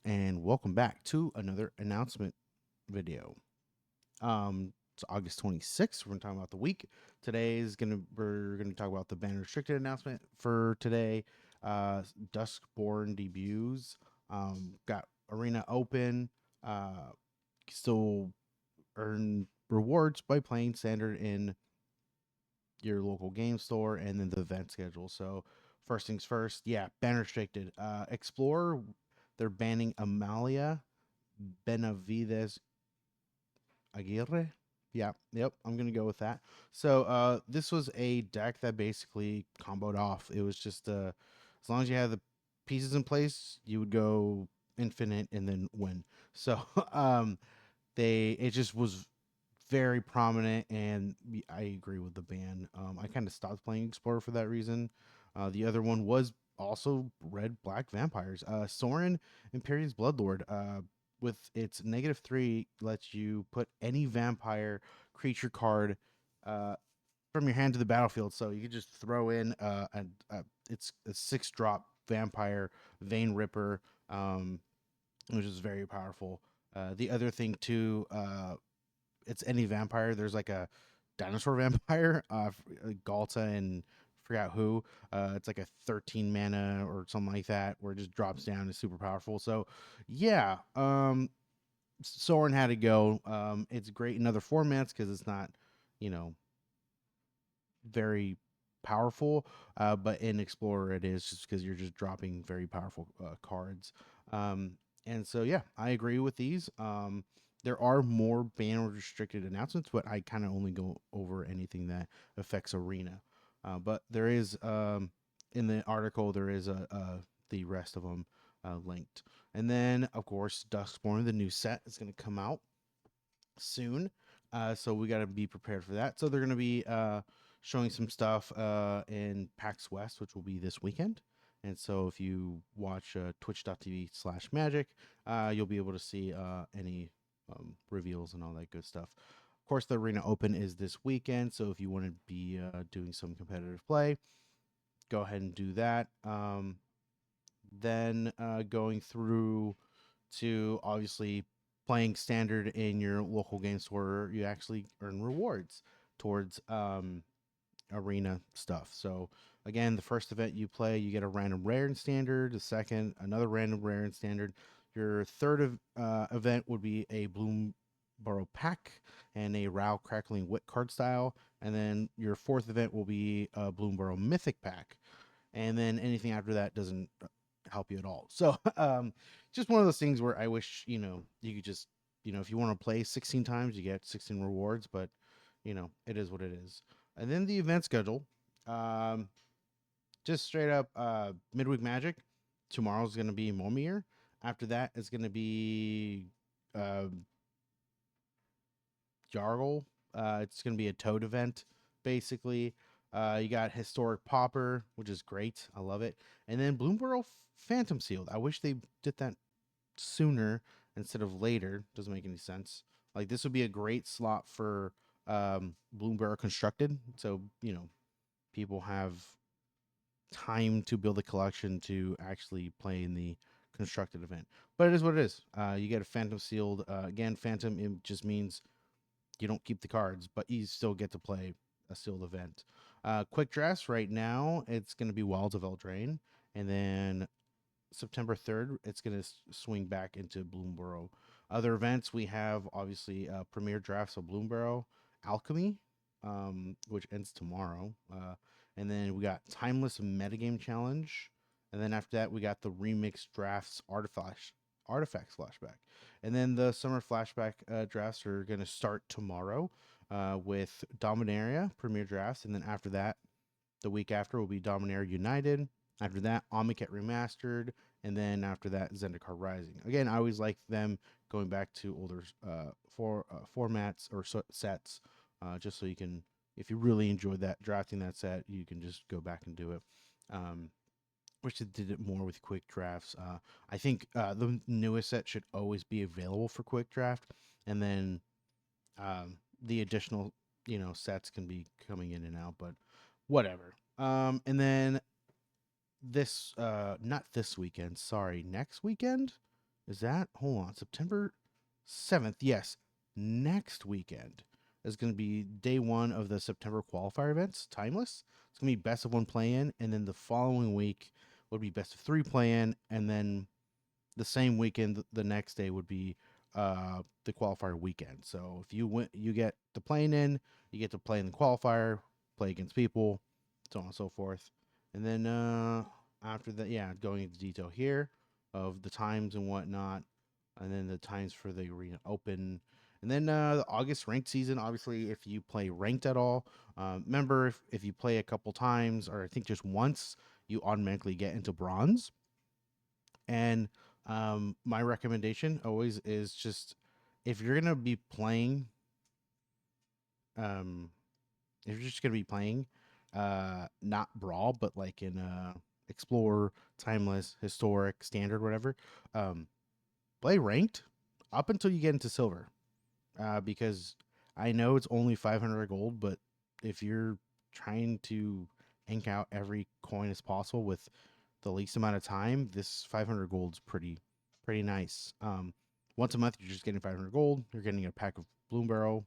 and welcome back to another announcement video. It's August 26th. We're gonna talk about the week. We're gonna talk about the ban restricted announcement for today. Duskborn debuts. Got Arena Open. Uh, Still earn rewards by playing standard in your local game store, and then the event schedule. So first things first, yeah, ban restricted. Explorer, they're banning Amalia Benavides Aguirre. Yeah, yep, I'm gonna go with that. So this was a deck that basically comboed off. It was just as long as you had the pieces in place, you would go infinite and then win. So it just was very prominent, and I agree with the ban. I kind of stopped playing Explorer for that reason. The other one was also Red Black Vampires. Soren Imperium's Bloodlord, with its -3, lets you put any vampire creature card from your hand to the battlefield. So you could just throw in it's a 6-drop vampire Vein Ripper, which is very powerful. The other thing too, it's any vampire. There's like a dinosaur vampire, Galta and forgot who. It's like a 13 mana or something like that, where it just drops down. It's super powerful. So, yeah, Soren had to go. It's great in other formats because it's not, you know, very powerful. But in Explorer, it is just because you're just dropping very powerful cards. Um, and so, yeah, I agree with these. There are more ban restricted announcements, but I kind of only go over anything that affects Arena. But there is in the article there is the rest of them linked, and then of course Duskborn, the new set, is going to come out soon. So we got to be prepared for that. So they're going to be showing some stuff in PAX West, which will be this weekend. And so if you watch twitch.tv/magic, you'll be able to see any reveals and all that good stuff. Of course, the Arena Open is this weekend. So if you want to be doing some competitive play, go ahead and do that. Then going through to obviously playing standard in your local game store, you actually earn rewards towards arena stuff. So again, the first event you play, you get a random rare in standard. The second, another random rare in standard. Your third event would be a Bloomburrow pack and a Row Crackling Wit card style. And then your fourth event will be a Bloomburrow Mythic pack. And then anything after that doesn't help you at all. So just one of those things where I wish, you could just, if you want to play 16 times, you get 16 rewards, but it is what it is. And then the event schedule, um, just straight up midweek magic. Tomorrow's going to be Momir. After that, it's going to be uh, Jargle. It's going to be a Toad event, basically. You got Historic Popper, which is great. I love it. And then Bloomburrow Phantom Sealed. I wish they did that sooner instead of later. Doesn't make any sense. Like, this would be a great slot for Bloomburrow Constructed. So, people have time to build a collection to actually play in the constructed event. But it is what it is. You get a Phantom Sealed. Again, Phantom, it just means you don't keep the cards, but you still get to play a sealed event. Quick drafts right now, it's going to be Wilds of Eldraine, and then September 3rd, it's going to swing back into Bloomburrow. Other events, we have obviously Premier Drafts of Bloomburrow, Alchemy, which ends tomorrow. And then we got Timeless Metagame Challenge. And then after that, we got the Remix Drafts Artifacts Flashback. And then the Summer Flashback drafts are going to start tomorrow with Dominaria Premier Drafts. And then after that, the week after will be Dominaria United. After that, Omnicat Remastered, and then after that, Zendikar Rising. Again, I always like them going back to older formats or sets, just so you can, if you really enjoyed that drafting that set, you can just go back and do it. Wish they did it more with quick drafts. I think the newest set should always be available for quick draft, and then the additional, sets can be coming in and out, but whatever. And then this not this weekend, sorry, next weekend. Is that, hold on, September 7th? Yes. Next weekend is going to be day one of the September qualifier events, Timeless. It's going to be best of one play in. And then the following week would be best of three play in. And then the same weekend, the next day would be the qualifier weekend. So if you win, you get the playing in, you get to play in the qualifier, play against people, so on and so forth. And then after that, yeah, going into detail here of the times and whatnot, and then the times for the arena open. And then the August ranked season, obviously, if you play ranked at all, remember if you play a couple times, or I think just once, you automatically get into bronze. And my recommendation always is just if you're gonna be playing, um, if you're just gonna be playing, not brawl, but like in explorer, timeless, historic, standard, whatever, um, play ranked up until you get into silver. Because I know it's only 500 gold, but if you're trying to ink out every coin as possible with the least amount of time, this 500 gold's pretty nice. Once a month, you're just getting 500 gold. You're getting a pack of Bloomburrow,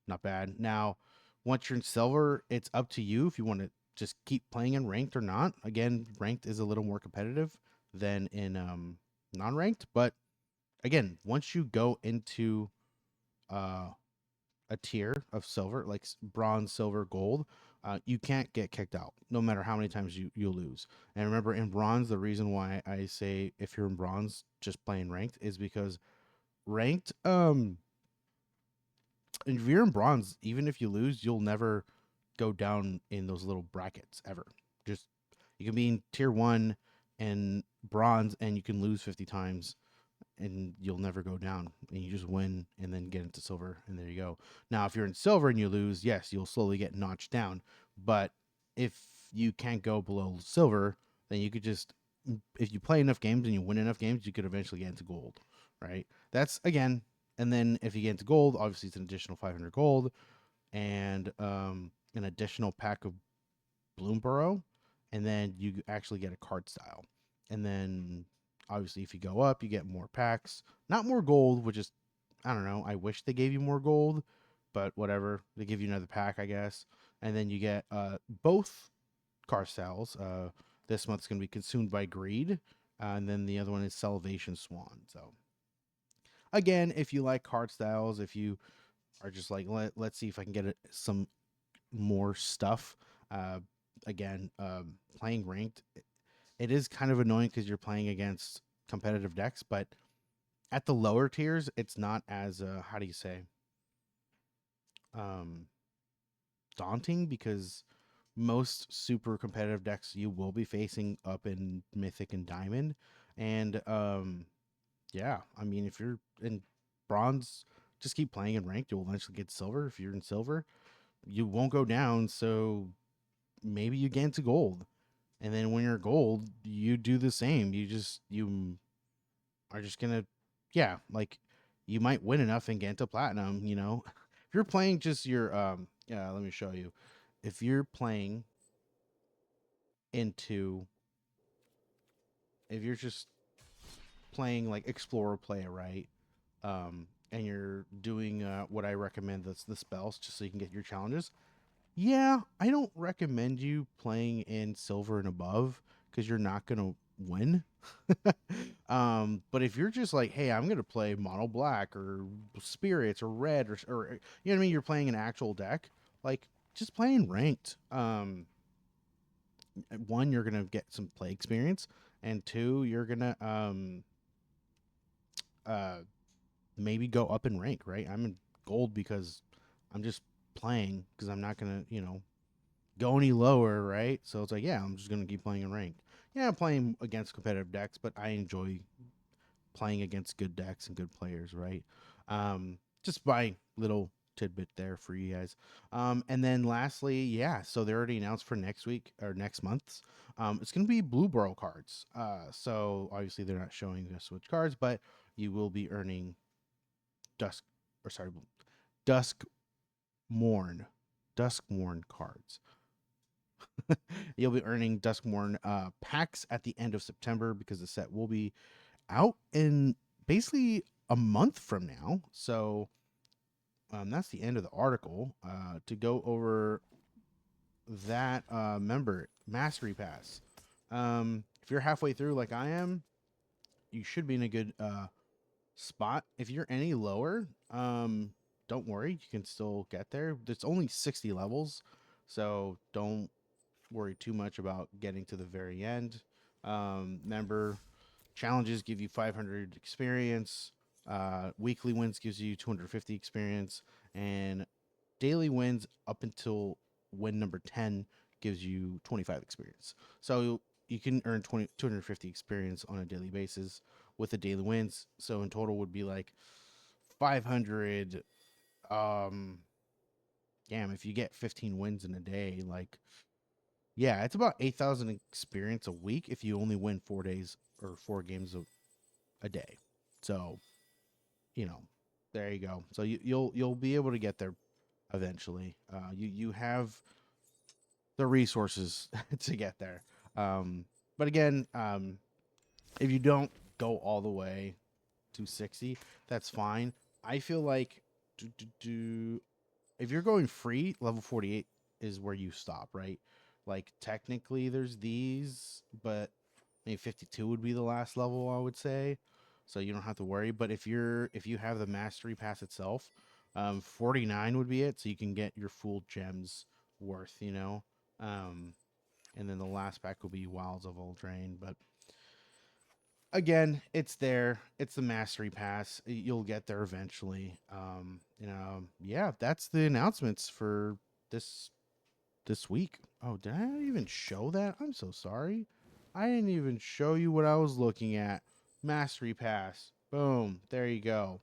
not bad. Now, once you're in silver, it's up to you if you want to just keep playing in ranked or not. Again, ranked is a little more competitive than in non-ranked, but again, once you go into uh, a tier of silver, like bronze, silver, gold, you can't get kicked out, no matter how many times you lose. And remember, in bronze, the reason why I say if you're in bronze, just playing ranked is because ranked, if you're in bronze, even if you lose, you'll never go down in those little brackets ever. Just you can be in tier one and bronze, and you can lose 50 times and you'll never go down and you just win and then get into silver and there you go. Now if you're in silver and you lose, yes, you'll slowly get notched down, but if you can't go below silver, then you could just, if you play enough games and you win enough games, you could eventually get into gold, right? That's again, and then if you get into gold, obviously it's an additional 500 gold and an additional pack of Bloomburrow, and then you actually get a card style. And then obviously, if you go up, you get more packs, not more gold, which is, I don't know. I wish they gave you more gold, but whatever. They give you another pack, I guess. And then you get both card styles. This month's going to be Consumed by Greed, and then the other one is Salvation Swan. So again, if you like card styles, if you are just like let's see if I can get some more stuff. Uh, again, playing ranked, it is kind of annoying because you're playing against competitive decks, but at the lower tiers, it's not as how do you say um, daunting because most super competitive decks you will be facing up in Mythic and Diamond, and yeah, I mean if you're in Bronze, just keep playing in ranked. You'll eventually get silver. If you're in silver, you won't go down. So maybe you get into gold. And then when you're gold, you do the same. You are just gonna, yeah, like you might win enough and get into platinum. You know, if you're playing just your yeah, let me show you. If you're playing into, if you're just playing like explorer play, right? And you're doing what I recommend, that's the spells, just so you can get your challenges. Yeah, I don't recommend you playing in silver and above because you're not gonna win. But if you're just like, hey, I'm gonna play mono black or spirits or red or you know what I mean, you're playing an actual deck, like just playing ranked. One, you're gonna get some play experience, and two, you're gonna uh maybe go up in rank. Right, I'm in gold because I'm just playing because I'm not gonna go any lower, right? So it's like, yeah, I'm just gonna keep playing in ranked. Yeah, I'm playing against competitive decks, but I enjoy playing against good decks and good players, right? Just my little tidbit there for you guys. And then lastly, yeah, so they already announced for next week or next month's. It's gonna be Bloomburrow cards. So obviously they're not showing us which cards, but you will be earning dusk or sorry, dusk morn, dusk morn cards. You'll be earning Duskmorn packs at the end of September because the set will be out in basically a month from now. So that's the end of the article. To go over that member mastery pass. If you're halfway through, like I am, you should be in a good spot. If you're any lower, don't worry, you can still get there. There's only 60 levels, so don't worry too much about getting to the very end. Remember, challenges give you 500 experience. Weekly wins gives you 250 experience, and daily wins up until win number 10 gives you 25 experience. So you can earn 250 experience on a daily basis with the daily wins. So in total would be like 500. Um, Damn, if you get 15 wins in a day, like, yeah, it's about 8,000 experience a week if you only win 4 days or 4 games a day. So, you know, there you go. So you'll be able to get there eventually. You have the resources to get there. Um, but again, if you don't go all the way to 60, that's fine. I feel like if you're going free, level 48 is where you stop, right? Like technically there's these, but maybe 52 would be the last level, I would say. So you don't have to worry. But if you have the mastery pass itself, 49 would be it. So you can get your full gems worth, you know. Um, and then the last pack will be Wilds of Eldraine. But again, it's there. It's the mastery pass. You'll get there eventually. Yeah, that's the announcements for this this week. Oh, did I even show that? I'm so sorry. I didn't even show you what I was looking at. Mastery pass. Boom. There you go.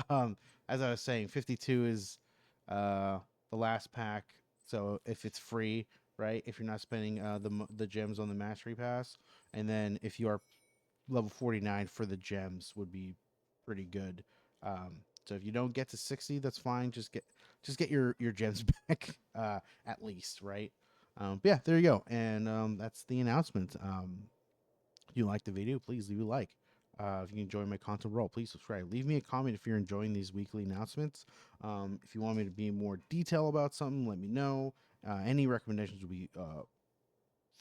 um, as I was saying, 52 is uh the last pack. So if it's free, right? If you're not spending the gems on the mastery pass, and then if you are level 49 for the gems would be pretty good. So if you don't get to 60, that's fine. Just get your gems back at least, right? But yeah, there you go. And that's the announcement. If you like the video, please leave a like. If you enjoy my content roll, please subscribe. Leave me a comment if you're enjoying these weekly announcements. If you want me to be more detail about something, let me know. Any recommendations will be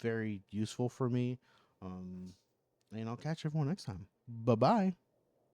very useful for me. And I'll catch everyone next time. Bye bye.